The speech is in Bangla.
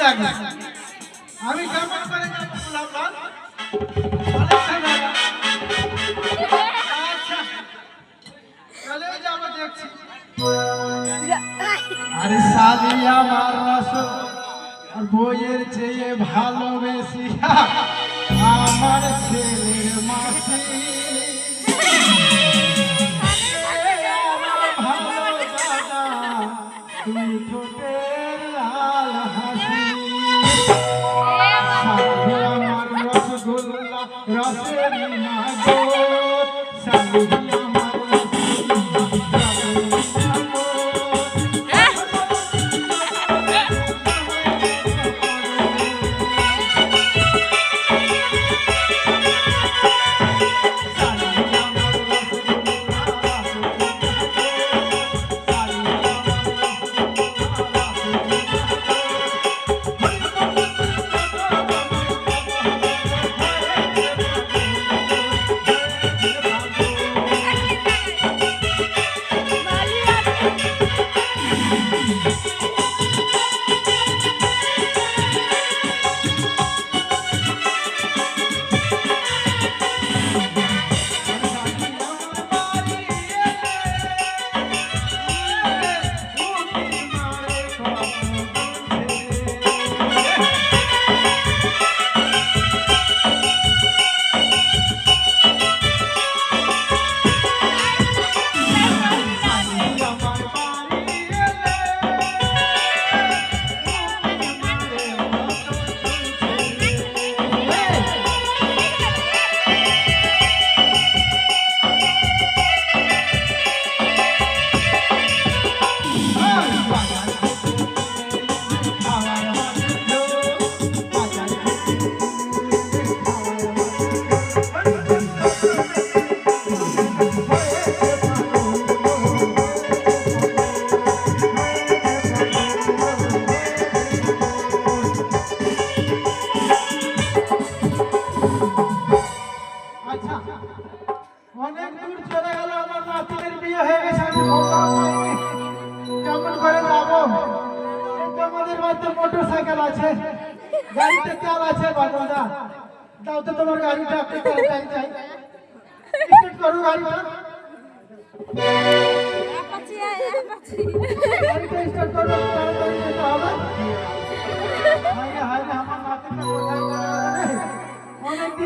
লাগবে। আমি কেমন করে যাবো গোলাপলাল? আচ্ছা চলে যাবো দেখছি। আরে শালি আমার রস বইয়ের চেয়ে ভালোবেসি আমার ছেলের মাসি। তুই ঠোঁটের লাল হাসি সাথে আমার রসগোল্লা রসের নাগর সাথে আমার অনেক দূর চলে গেল। আমার নাতিনের বিয়ে হয়ে গেছে, আমি খবর পাইনি কেমন করে যাবো। তোমাদের বাড়িতে মোটর সাইকেল আছে, গাড়িতে তেল আছে বাবা? দাও তো তোমার গাড়িটা, একটু তাড়াতাড়ি চাই। স্টার্ট করো গাড়িটা, গাড়িটা স্টার্ট করো, তাড়াতাড়ি যেতে হবে। হায় হায় আমার নাতিনটা কোথায় গেল? অনেক